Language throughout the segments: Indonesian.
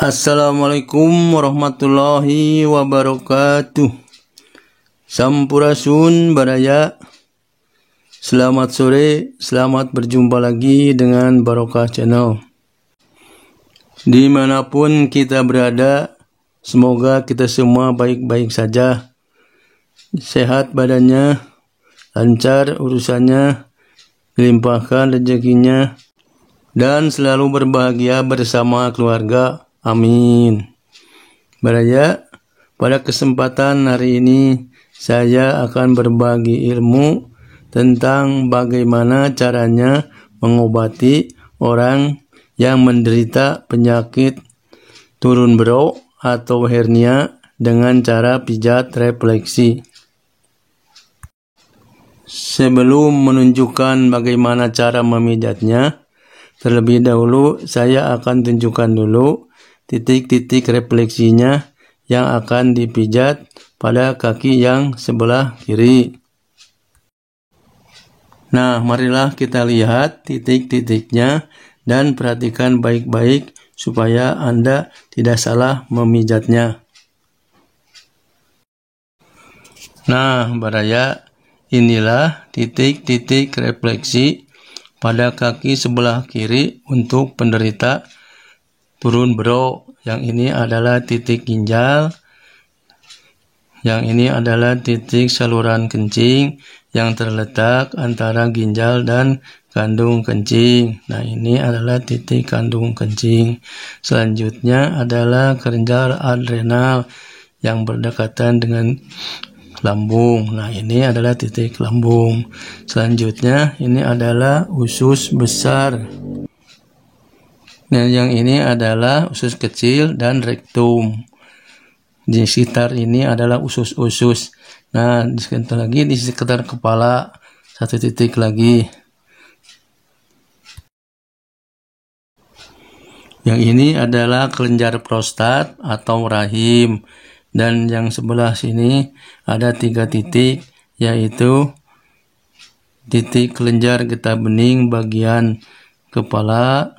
Assalamualaikum warahmatullahi wabarakatuh. Sampurasun Baraya. Selamat sore, selamat berjumpa lagi dengan Barokah Channel. Dimanapun kita berada, semoga kita semua baik-baik saja. Sehat badannya, lancar urusannya, dilimpahkan rezekinya, dan selalu berbahagia bersama keluarga. Amin. Baraya, pada kesempatan hari ini saya akan berbagi ilmu tentang bagaimana caranya mengobati orang yang menderita penyakit turun berok atau hernia dengan cara pijat refleksi. Sebelum menunjukkan bagaimana cara memijatnya, terlebih dahulu saya akan tunjukkan dulu titik-titik refleksinya yang akan dipijat pada kaki yang sebelah kiri. Nah, marilah kita lihat titik-titiknya dan perhatikan baik-baik supaya Anda tidak salah memijatnya. Nah, Baraya, inilah titik-titik refleksi pada kaki sebelah kiri untuk penderita turun berok. Yang ini adalah titik ginjal, yang ini adalah titik saluran kencing yang terletak antara ginjal dan kandung kencing. Nah, ini adalah titik kandung kencing. Selanjutnya adalah kelenjar adrenal yang berdekatan dengan lambung. Nah, ini adalah titik lambung. Selanjutnya ini adalah usus besar. Nah, yang ini adalah usus kecil dan rektum. Di sekitar ini adalah usus-usus. Nah, di sekitar lagi di sekitar kepala satu titik lagi. Yang ini adalah kelenjar prostat atau rahim. Dan yang sebelah sini ada 3 titik, yaitu titik kelenjar getah bening bagian kepala,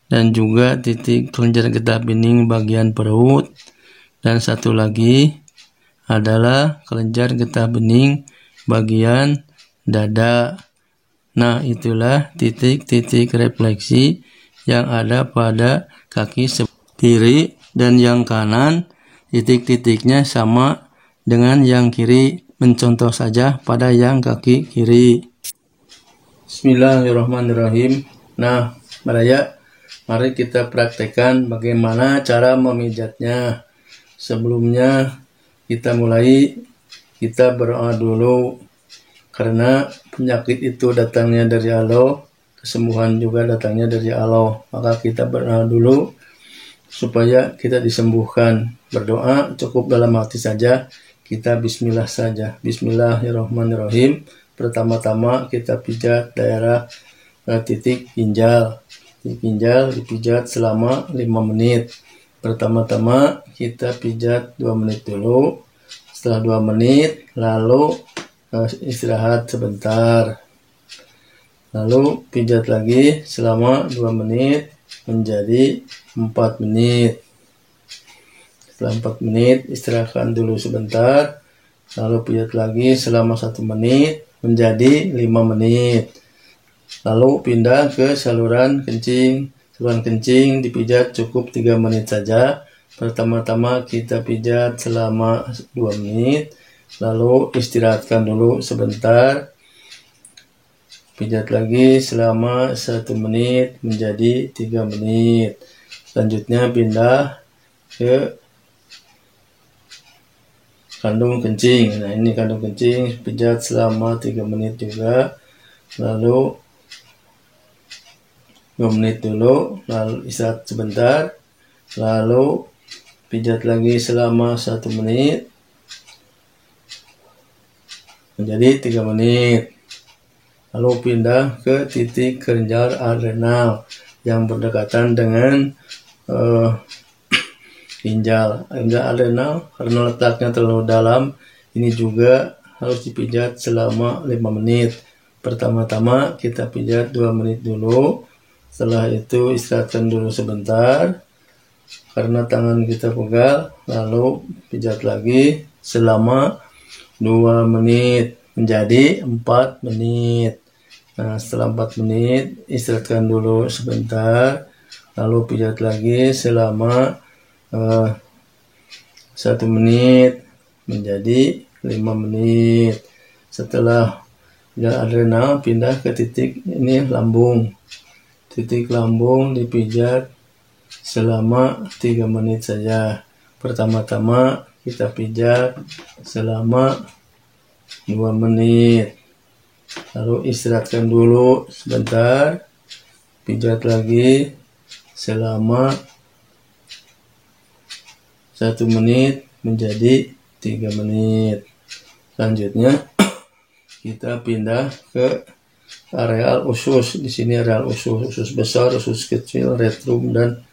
dan juga titik kelenjar getah bening bagian perut, dan satu lagi adalah kelenjar getah bening bagian dada. Nah, itulah titik-titik refleksi yang ada pada kaki kiri, dan yang kanan titik-titiknya sama dengan yang kiri, mencontoh saja pada yang kaki kiri. Bismillahirrahmanirrahim. Nah, Baraya, mari kita praktekkan bagaimana cara memijatnya. Sebelumnya kita berdoa dulu, karena penyakit itu datangnya dari Allah, kesembuhan juga datangnya dari Allah. Maka kita berdoa dulu supaya kita disembuhkan. Berdoa cukup dalam hati saja, kita bismillah saja. Bismillahirrahmanirrahim. Pertama-tama kita pijat daerah titik ginjal. Titik ginjal dipijat selama 5 menit. Pertama-tama kita pijat 2 menit dulu. Setelah 2 menit lalu istirahat sebentar. Lalu pijat lagi selama 2 menit menjadi 4 menit. Setelah 4 menit istirahatkan dulu sebentar. Lalu pijat lagi selama 1 menit menjadi 5 menit. Lalu pindah ke saluran kencing. Saluran kencing dipijat cukup 3 menit saja. Pertama-tama kita pijat selama 2 menit. Lalu istirahatkan dulu sebentar. Pijat lagi selama 1 menit menjadi 3 menit. Selanjutnya pindah ke kandung kencing. Nah, ini kandung kencing, pijat selama 3 menit juga. Lalu 2 menit dulu, lalu istirahat sebentar. Lalu pijat lagi selama 1 menit menjadi 3 menit. Lalu pindah ke titik kelenjar adrenal yang berdekatan dengan ginjal. Kelenjar adrenal karena letaknya terlalu dalam, ini juga harus dipijat selama 5 menit. Pertama-tama kita pijat 2 menit dulu. Setelah itu istirahatkan dulu sebentar. karena tangan kita pegal, lalu pijat lagi selama 2 menit menjadi 4 menit. Nah, setelah 4 menit istirahatkan dulu sebentar, lalu pijat lagi selama 1 menit menjadi 5 menit. Setelah adrenal, pindah ke titik ini lambung. Titik lambung dipijat selama 3 menit saja. Pertama-tama kita pijat selama 2 menit. Lalu istirahatkan dulu sebentar. Pijat lagi selama 1 menit menjadi 3 menit. Selanjutnya kita pindah ke areal usus. Di sini areal usus besar, usus kecil, retrum, dan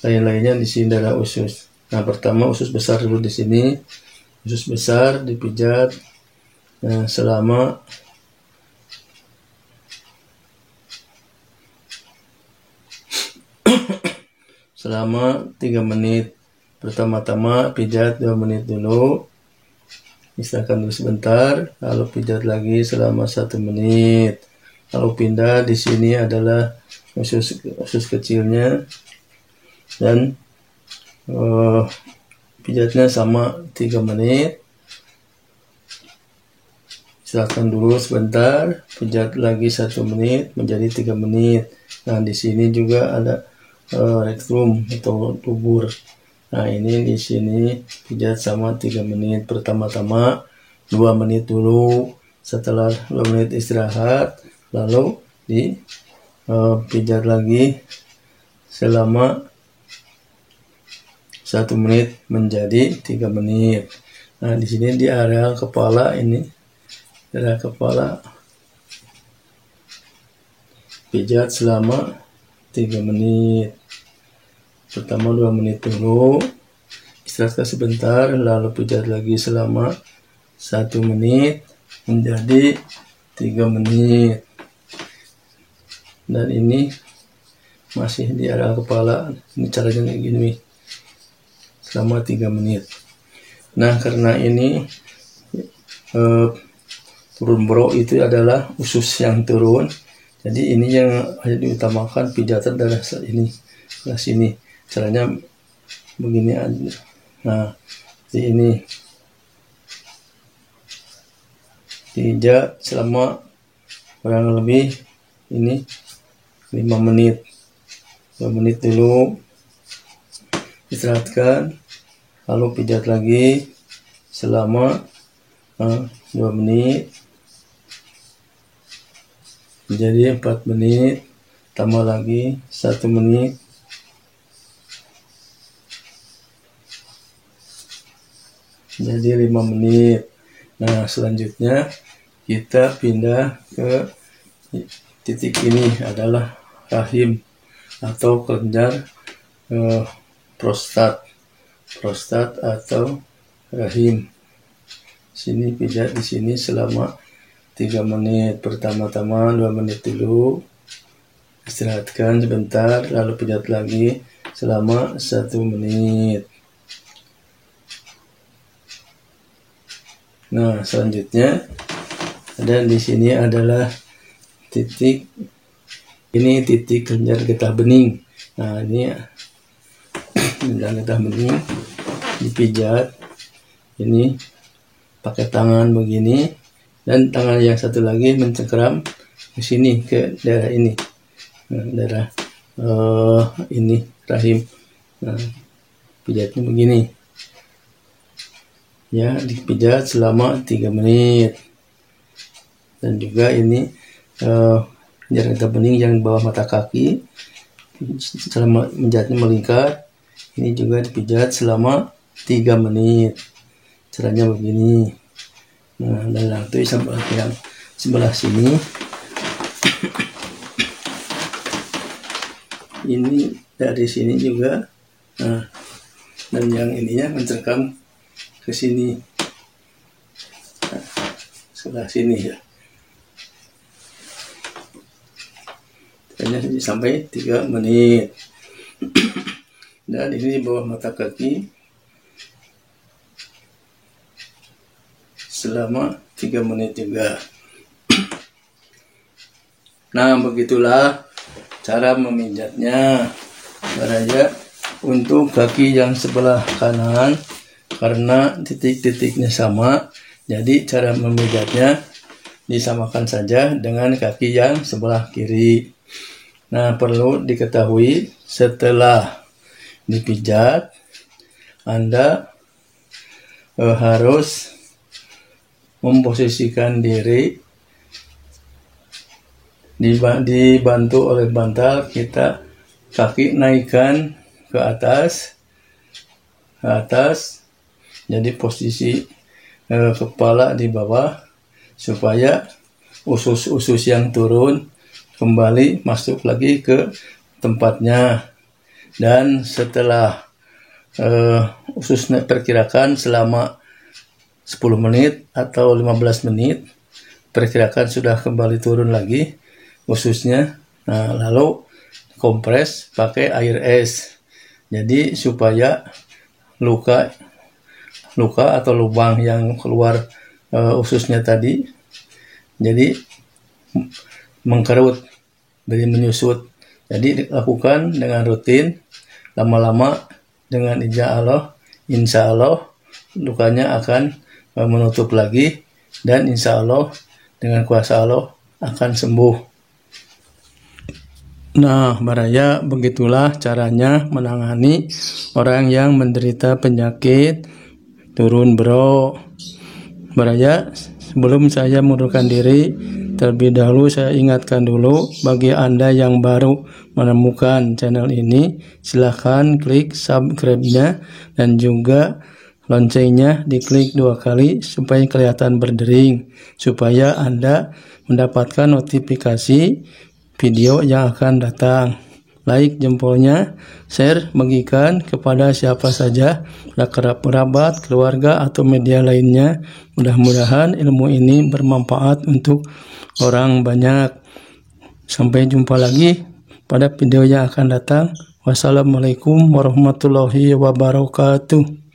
lain-lainnya. Di sini ada usus. Nah, pertama usus besar dulu di sini. Usus besar dipijat selama 3 menit. Pertama-tama pijat 2 menit dulu, istirahatkan dulu sebentar, lalu pijat lagi selama 1 menit. Lalu pindah, di sini adalah usus kecilnya, dan pijatnya sama 3 menit. Istirahatkan dulu sebentar, pijat lagi 1 menit menjadi 3 menit. Nah, di sini juga ada rektum atau tubur. Nah, ini di sini pijat sama 3 menit. Pertama-tama 2 menit dulu, setelah 2 menit istirahat, lalu pijat lagi selama 1 menit menjadi 3 menit. Nah, di sini di area kepala ini, area kepala pijat selama 3 menit. Pertama 2 menit dulu, istirahatkan sebentar, lalu pijat lagi selama 1 menit menjadi 3 menit. Dan ini masih di area kepala. Ini caranya kayak gini selama 3 menit. Nah, karena ini turun bro itu adalah usus yang turun, jadi ini yang harus diutamakan, pijatan dari ini ke sini. Caranya begini aja. Nah, di ini pijat selama kurang lebih ini 5 menit. 2 menit dulu, istirahatkan, lalu pijat lagi selama 2 menit menjadi 4 menit, tambah lagi 1 menit jadi 5 menit. Nah, selanjutnya kita pindah ke titik ini adalah rahim atau kelenjar prostat atau rahim. Sini pijat di sini selama 3 menit. Pertama-tama 2 menit dulu, istirahatkan sebentar, lalu pijat lagi selama 1 menit. Nah, selanjutnya ada di sini adalah titik kelenjar getah bening. Nah, ini kelenjar getah bening dipijat ini pakai tangan begini, dan tangan yang satu lagi mencengkeram ke sini, ke daerah ini. Nah, daerah ini rahim. Nah, pijatnya begini. Ya, dipijat selama 3 menit. Dan juga ini kelenjar getah bening yang bawah mata kaki, selama menjatnya melingkar, ini juga dipijat selama 3 menit. Caranya begini. Nah, dan itu yang sebelah sini ini dari sini juga. Nah, dan yang ininya mencengkam ke sini, nah, sebelah sini ya. Hanya sampai 3 menit. Dan ini di bawah mata kaki selama 3 menit juga. Nah, begitulah cara memijatnya. Baraya untuk kaki yang sebelah kanan, karena titik-titiknya sama, jadi cara memijatnya disamakan saja dengan kaki yang sebelah kiri. Nah, perlu diketahui setelah dipijat, Anda harus memposisikan diri, dibantu oleh bantal, kita kaki naikkan ke atas, jadi posisi kepala di bawah, supaya usus-usus yang turun kembali masuk lagi ke tempatnya. Dan setelah ususnya perkirakan selama 10 menit atau 15 menit, perkirakan sudah kembali turun lagi ususnya. Nah, lalu kompres pakai air es, jadi supaya luka atau lubang yang keluar ususnya tadi jadi mengkerut, jadi menyusut. Jadi dilakukan dengan rutin, lama-lama dengan insya Allah lukanya akan menutup lagi, dan insya Allah dengan kuasa Allah akan sembuh. Nah, Baraya, begitulah caranya menangani orang yang menderita penyakit turun bro. Baraya, sebelum saya mundurkan diri, terlebih dahulu saya ingatkan dulu bagi Anda yang baru menemukan channel ini, silahkan klik subscribe-nya dan juga loncengnya diklik 2 kali supaya kelihatan berdering, supaya Anda mendapatkan notifikasi video yang akan datang. Like jempolnya, share, bagikan kepada siapa saja, kerabat, keluarga, atau media lainnya. Mudah-mudahan ilmu ini bermanfaat untuk orang banyak. Sampai jumpa lagi pada video yang akan datang. Wassalamualaikum warahmatullahi wabarakatuh.